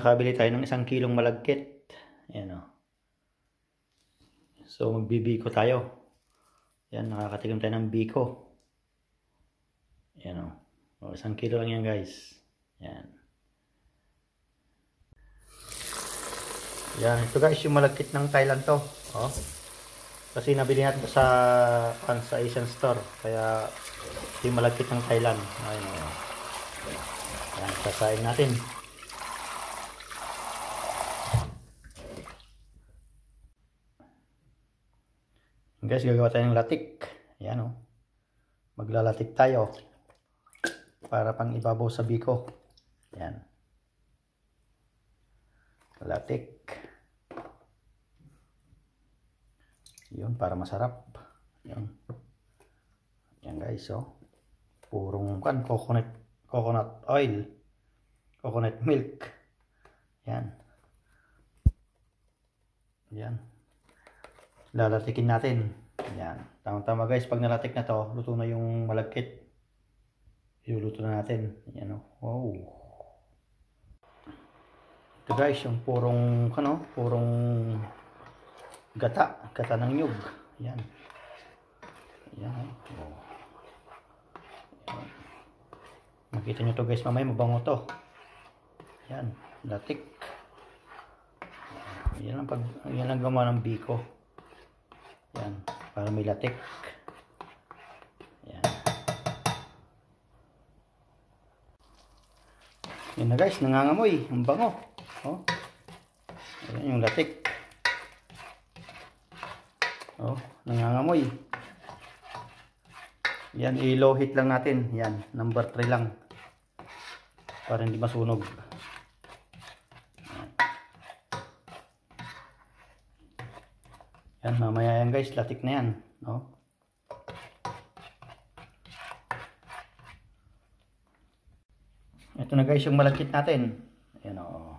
nakabili tayo ng 1 kilong malagkit. Ayan o. So magbibiko tayo. Yan, nakakatikim tayo ng biko. Ayan o. 1 kilo lang yan guys. Yan. Yan, ito guys yung malagkit ng Thailand to. Oh. Kasi nabili natin sa Asian store. Kaya ito yung malagkit ng Thailand. Ayan o. Yan, sasayin natin. Guys, gagawa tayo ng latik. Ayan o. Maglalatik tayo. Para pang ibabaw sa biko. Ayan. Latik. Yun, para masarap. Yan. Yan guys, oh. Purong coconut oil, coconut milk. Yan. Yan. Lalatikin natin. Yan. Tama-tama guys, pag nalatik na to, luto na yung malagkit. Iluluto na natin. Yan, oh. Wow. Ito guys, yung purong gata ng nyug. Yan. Yan. Oh. Makita nyo to guys, mamaya mabango to. Yan, latik. Yan ang gawa ng biko. Yan, para may latik. Yan. Yan na guys, nangangamoy. Ang bango. Oh. Yan yung latik. Oh, nangangamoy. Yan, i-low heat lang natin. Yan, number 3 lang. Para hindi masunog. Yan, mamaya yan guys, latik na yan. No? Ito na guys yung malagkit natin. Ayan o.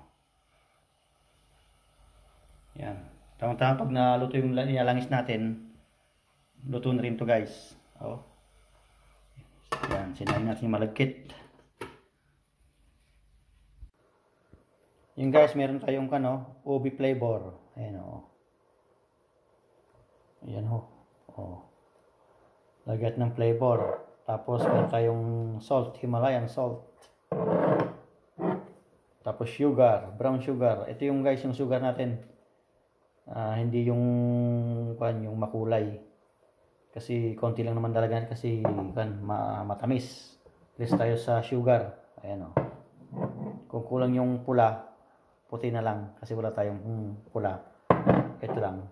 Yan. Tama-tama pag naluto yung nilalangis natin, luto na rin to guys. O. Yan, sinayin natin yung malagkit. Yung guys, meron tayong ubi flavor. Ayan o. Ayan o. O. Lagyan ng flavor. Tapos meron tayong salt, Himalayan salt. Tapos sugar, brown sugar. Ito yung guys, yung sugar natin. Hindi yung makulay. Kasi konti lang naman talaga kasi matamis. Less tayo sa sugar. Ayan o. Kung kulang yung pula, puti na lang kasi wala tayong pula. Ito lang.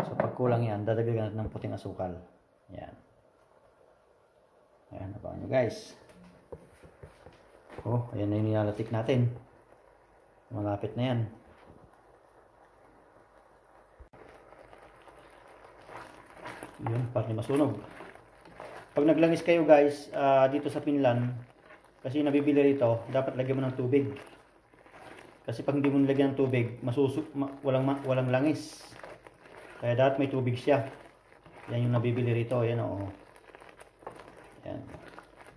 So pag kulang yan, dadagdagan natin ng puting asukal. Ayan. Ayan, abangan nyo guys. Oh, ayan na yung nilalatik natin. Malapit na yan. Yun, para di masunog. Pag naglangis kayo guys, dito sa Finland, kasi nabibili rito, dapat lagyan mo ng tubig. Kasi pag hindi mo nilagyan ng tubig, walang langis. Kaya dapat may tubig siya. Yan yung nabibili rito. Yan o. Yan.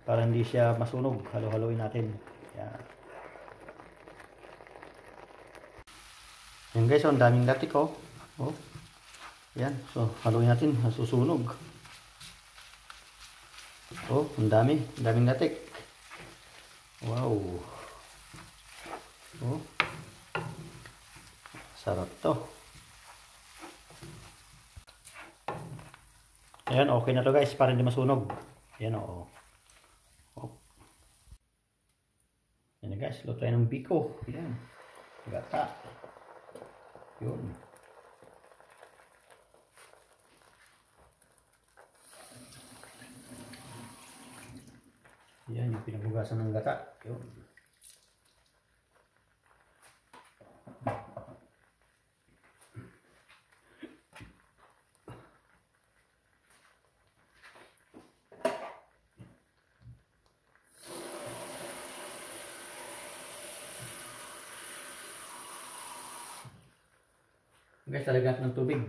Para hindi siya masunog. Halo-haloin natin. Yan. Yan guys, ang daming latik oh. Oh. Yan. So, haloin natin. Susunog. Oh, ang dami. Ang daming latik. Wow. Oh. Sarap to. Ayan, okay na to guys, para hindi masunog. Ayan o. Oh. Ayan guys, luto tayo ng biko. Ayan. Gata. Yun. Ayan, yung pinaghugasan ng gata. Yun. Guys, talagyan ng tubig.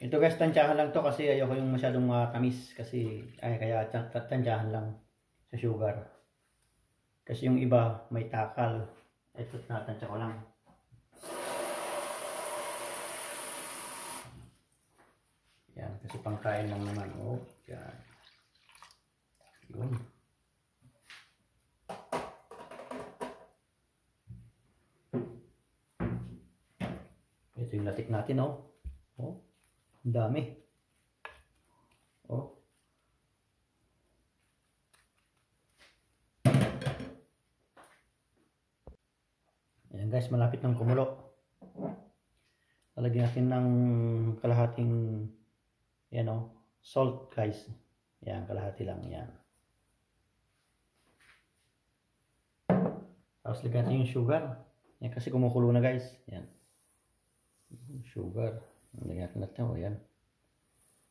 Ito guys, tansyahan lang to kasi ayoko yung masyadong tamis kasi kaya tansyahan lang sa sugar. Kasi yung iba may takal. Ito tinatansya ko lang. Yan, kasi pangkain lang naman. Oh, yan. Yun. Ito yung latik natin, oh. Oh, ang dami. Oh. Ayan guys, malapit ng kumulo. Lalagyan natin ng kalahating yan o, salt guys. Yan, kalahati lang yan. Tapos lagyan natin yung sugar. Yan kasi kumukulo na guys. Yan. Sugar. Lagyan natin o, yan.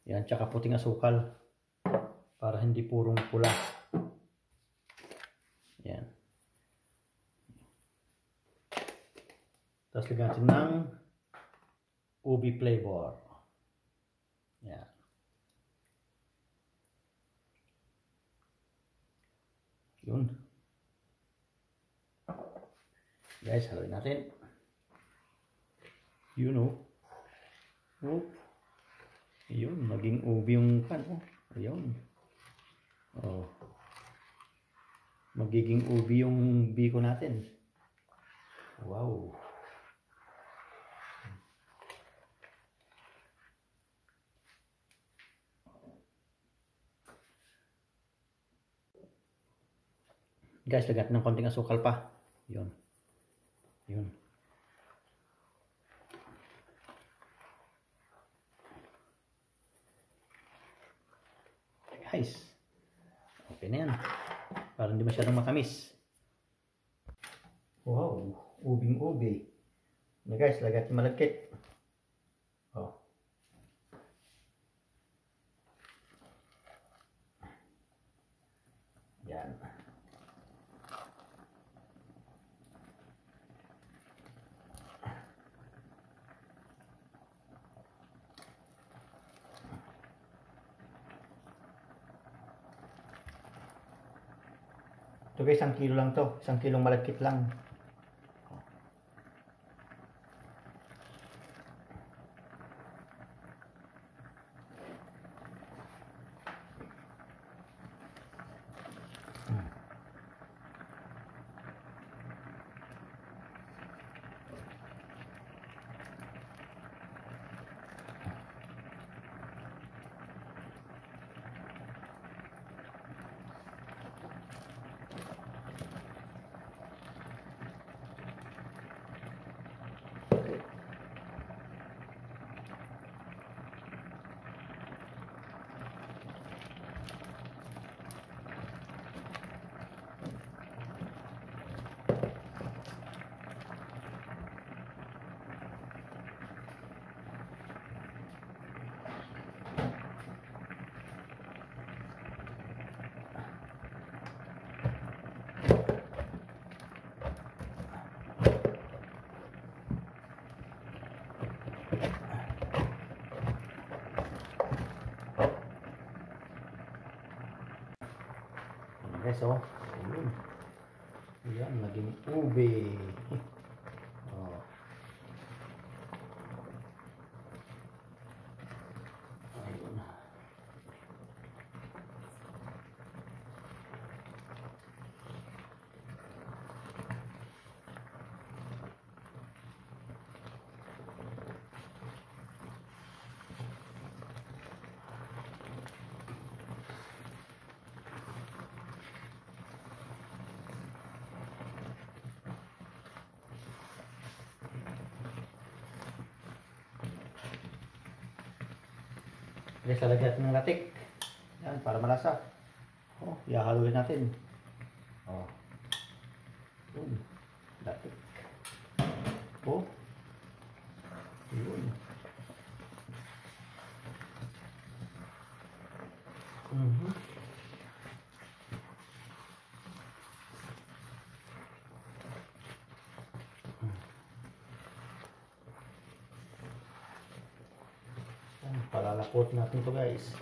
Yan, tsaka puting asukal. Para hindi purong pula. Yan. Tapos lagyan natin ng ubi flavor. Yan. Yun. Guys, haluin natin. Yun o. Oh. Yun, maging ubi yung pan. Oh. Ayun. Oh. Magiging ubi yung biko natin. Wow. Guys, lagyan ng konting asukal pa. Yun. Yun. Guys. Okay na yan. Para hindi masyadong matamis. Wow. Ubing-ubi. Na guys, lagyan natin malagkit. Oh. Yan. Ito guys, 1 kilo lang to. 1 kilong malagkit lang. Guys, oh. Ayun. Yan, naging ube. Oh. Ayun. Guys, lalagyan natin ng latik. Yan, para malasa. Oh, ihahaluin natin. Oh. Yun. Latik. Oh. Yun. Palalapot natin to guys.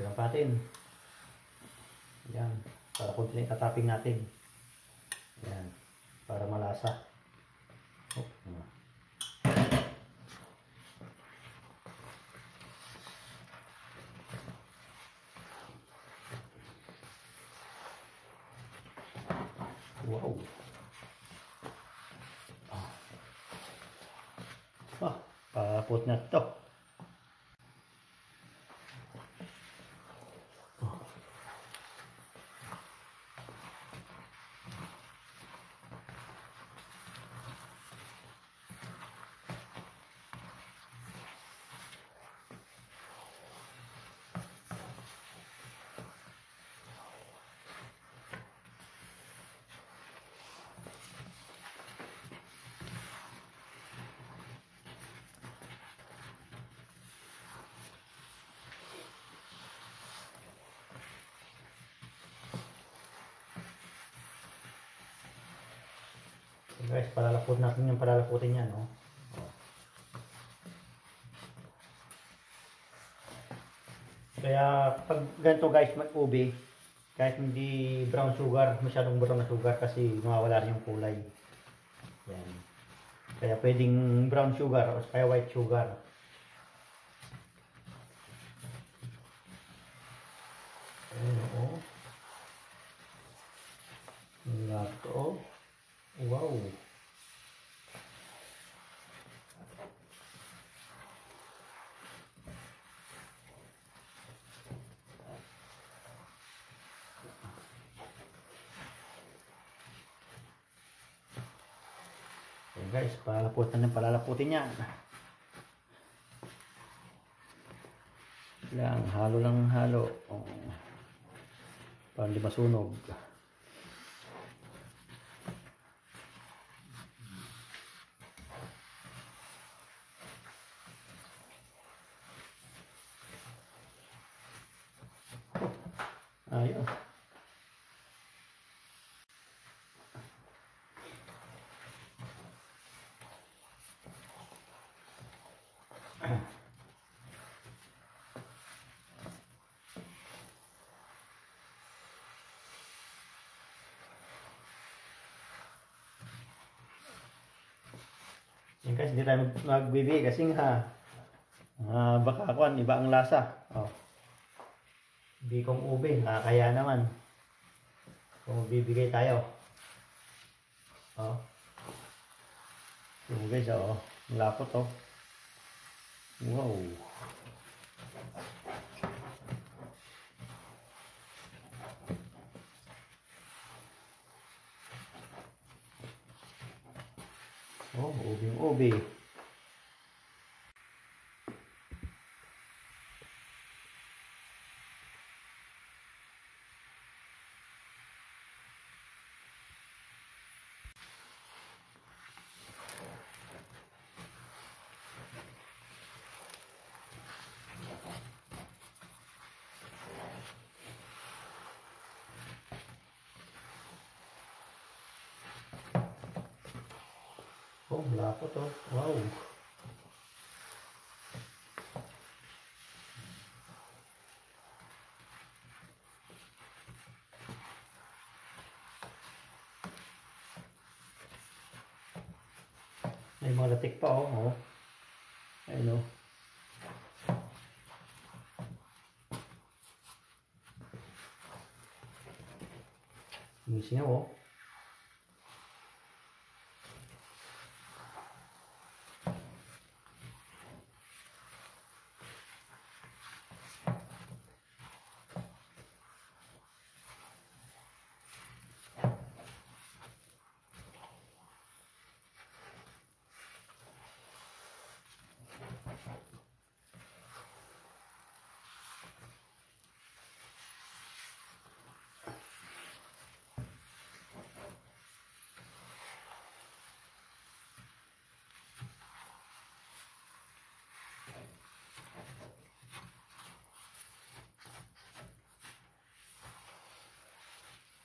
Tignan natin. Yan. Para konti lang tataping natin. Yan. Para malasa. Oh. Wow. Paput na to. Guys, palalapot natin yung palalaputin yan, no? Kaya pag ganito guys, ube, kahit hindi brown sugar, masyadong brown na sugar kasi mawawala rin yung kulay. Yan. Kaya pwedeng brown sugar o kaya white sugar. Ayan, oh. Lato, oh. Wow. Okay guys, palalaputin yan. Lang, halo lang halo. Oh. Para hindi masunog. Ayun. Yan guys, hindi tayo magbibigay kasi nga baka kuan, iba ang lasa. Oh. Bikong ube, kaya naman. Kung magbibigay tayo. Oh. Yung guys, oh. Lapot, oh. Wow. Oh, ube. Oh, lapot, oh. Wow. May mga latik pa, oh. Ayun, oh. Misingaw, oh.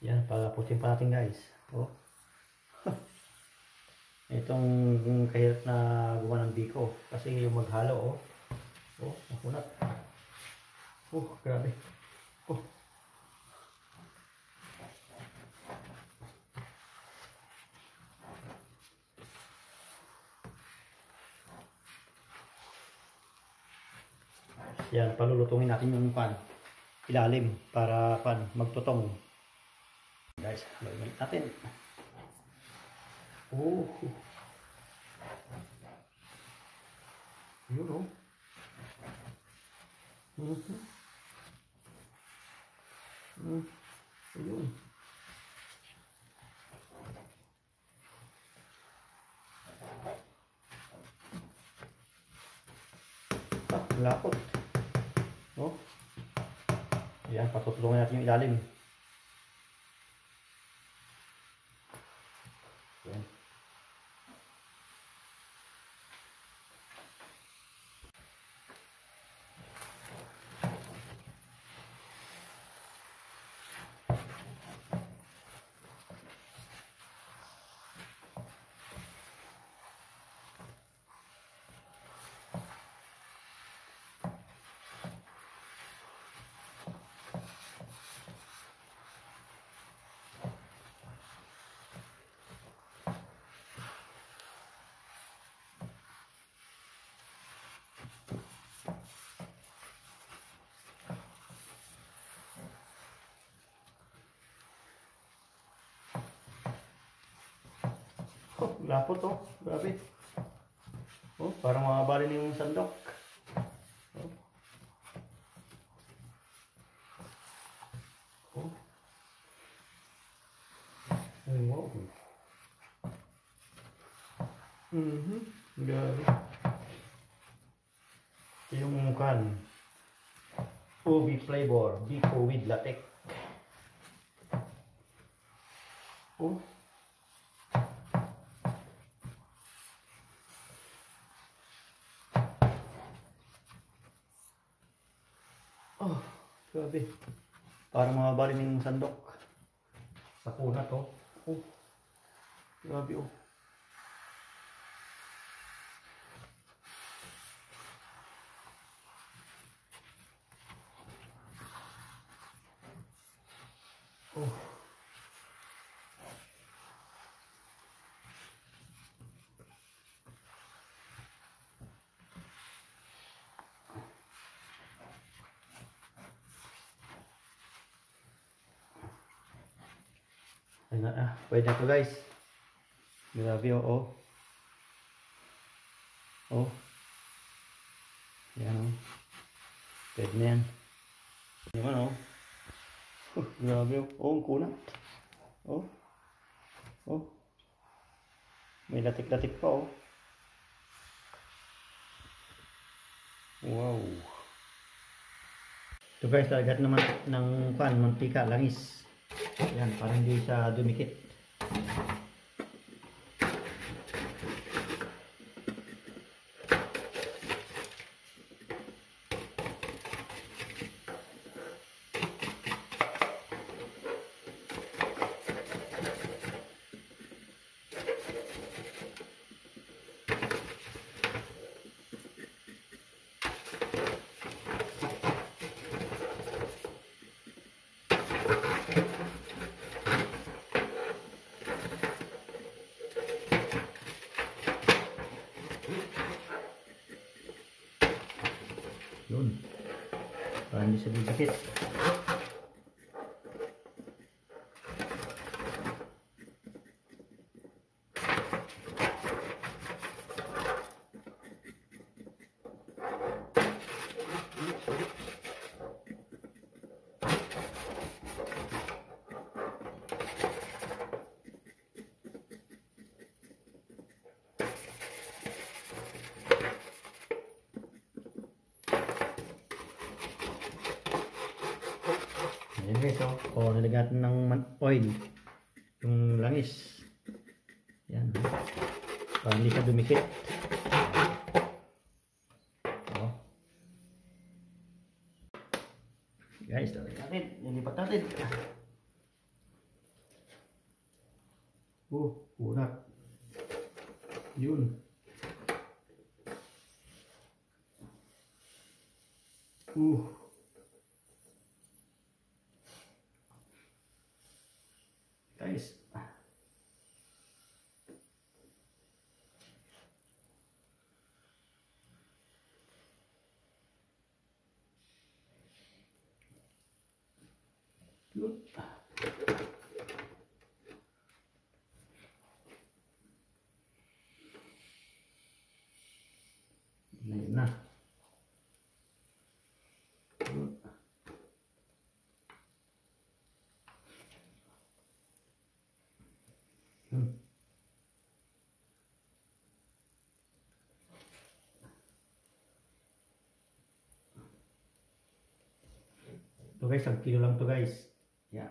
Yan, palaputin pa natin guys. Oh. Itong kahirap na gumawa ng biko. Kasi yung maghalo, oh. Oh, makunat. Grabe. Oh. Yan, palulutungin natin yung ilalim para magtutong. Guys, balik natin. Yun o. Ayun. Lapot. Oh. Ayan, patutulungan natin yung ilalim. Ayan. Lapot oh, grabe. Oh, parang mabali na yung sandok. Oh. Oh. Ay, wow. Grabe. Ito yung ubi flavor, biko with latex. Oh. Oh, grabe. Parang mabali ng sandok. Sa kuna to. Oh, grabe oh. Oh. Pwede na to guys. Grabe oh. Oh. Yan oh. Pwede na yan. Yan oh. Grabe oh. Oh, ang kunat. Oh. Oh. May latik-latik pa oh. Wow. Ito guys, talagat naman ng mantika, langis. Yan, para hindi siya dumikit. Yun. Para hindi siya didikit. Ayan guys, oh, nalagyan ng oil yung langis. Yan. Para hindi siya dumikit. Oh. Guys, lagyan natin. Nilipat natin. Oh, kunat. Yun. guys. Ayun na. Ito guys, 1 kilo lang to guys. Yan.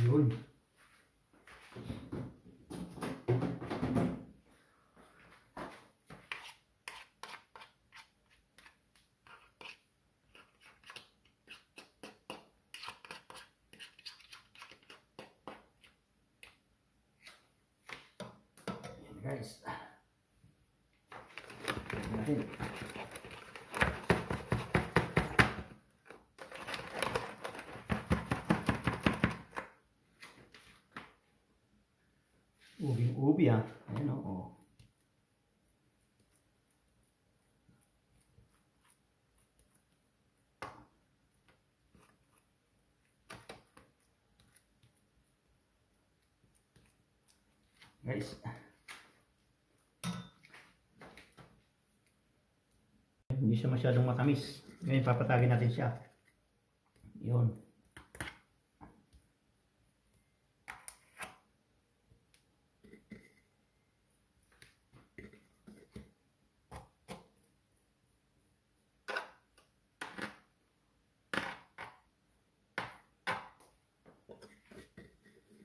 Yun. Yan guys. Natin. Ubing-ubi ah. Ayan o. Oh. Guys. Hindi siya masyadong matamis. Ngayon papatagin natin siya. Yun.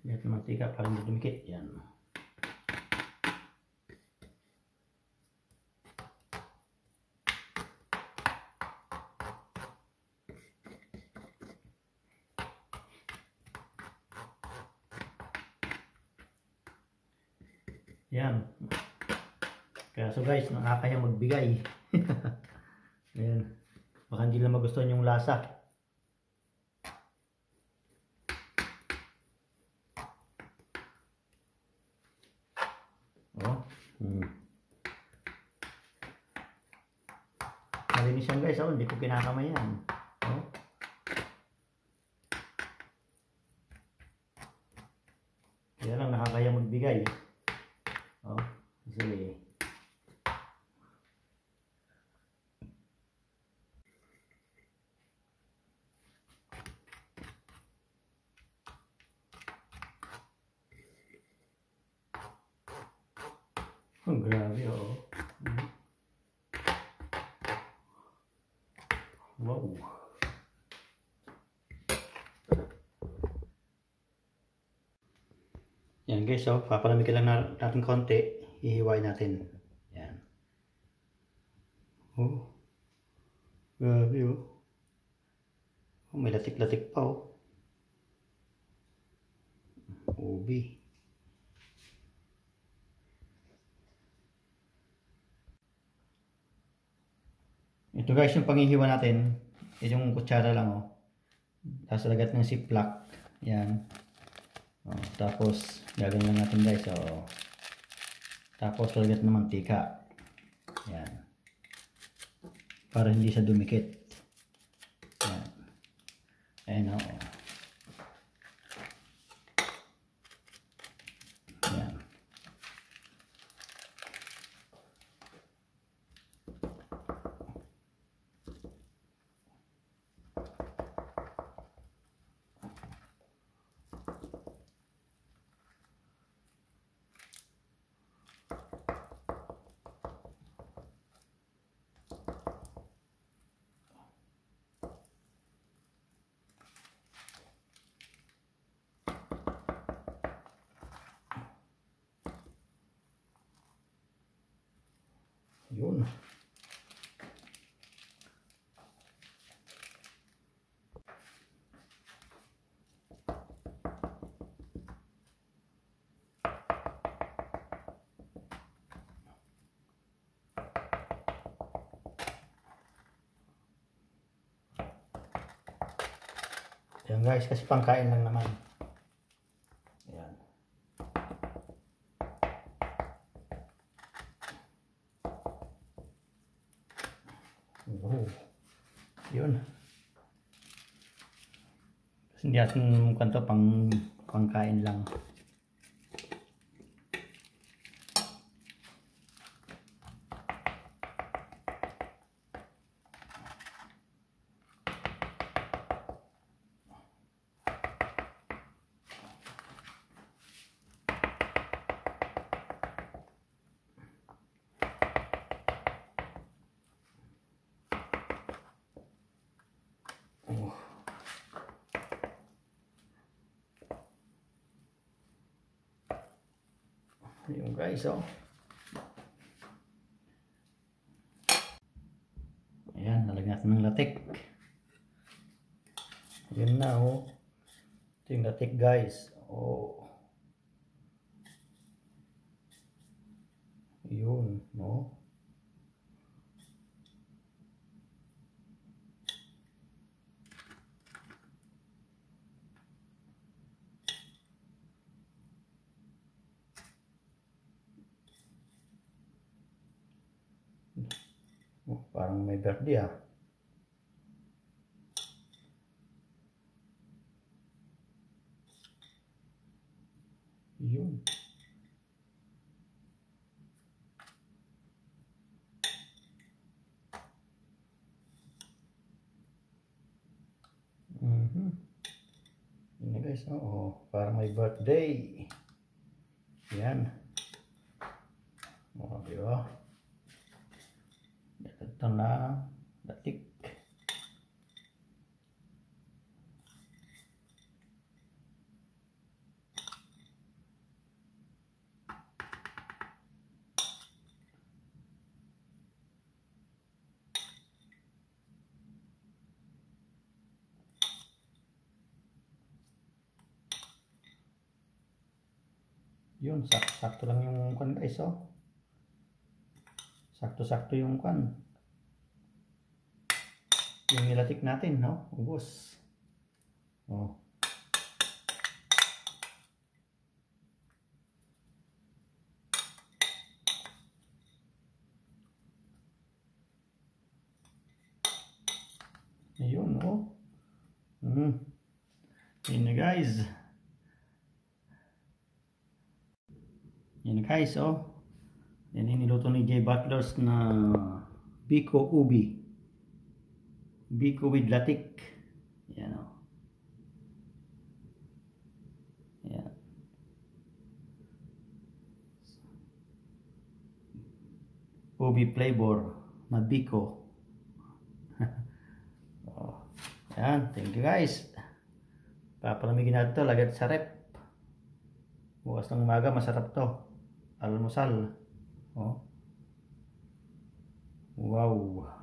Lihat mantika para hindi dumikit. Yan. Yan. Kaya so guys, nakakaya magbigay. Ayan. Baka hindi lang magustuhan yung lasa. Oh. Malinis yan guys, oh. Hindi ko kinakamay yan. Oh. Kaya lang nakakaya magbigay. Oh, kasi oh, grabe oh. Wow. Yan guys, oh, papalamig lang natin konti, hihiwain natin. Yan. Oh. Grabe oh. Oh, may latik-latik pa oh. Ubi. Ito guys, yung panghihiwa natin, yung kutsara lang oh. Tapos lagat ng ziplock. Yan. Oh, tapos gagawin lang natin guys. Oh. Tapos lagat ng mantika. Yan. Para hindi siya dumikit. Yan. Ayan oh. Yan. Ayan guys, kasi pangkain lang naman. Ayan. Oh, yun. Kasi hindi natin kanto pangkain lang. Oh. Ayun guys, oh. Ayan, nalagyan natin ng latik. Ayan na, oh. Ito yung latik guys. Oh. Yun, no. Oh, parang may birthday ah. Yun. Yun na guys, oh, parang may birthday. Yan. Oh, di ba? Ito na latik. Yun, sakto lang yung kan guys, oh. Sakto-sakto yung kan. Yung nilatik natin, no? Ubos. Oh. Ayun, oh. Yun na guys. Yan guys, oh. Yan yung niluto ni J. Butlers na Biko Ubi. Biko with latik. Yan, oh. Yan. Ubi flavor na Biko. Oh. Yan, thank you guys. Papalamigin natin ito, lagay sa rep. Bukas ng umaga, masarap to. Almusal. Oh. Wow.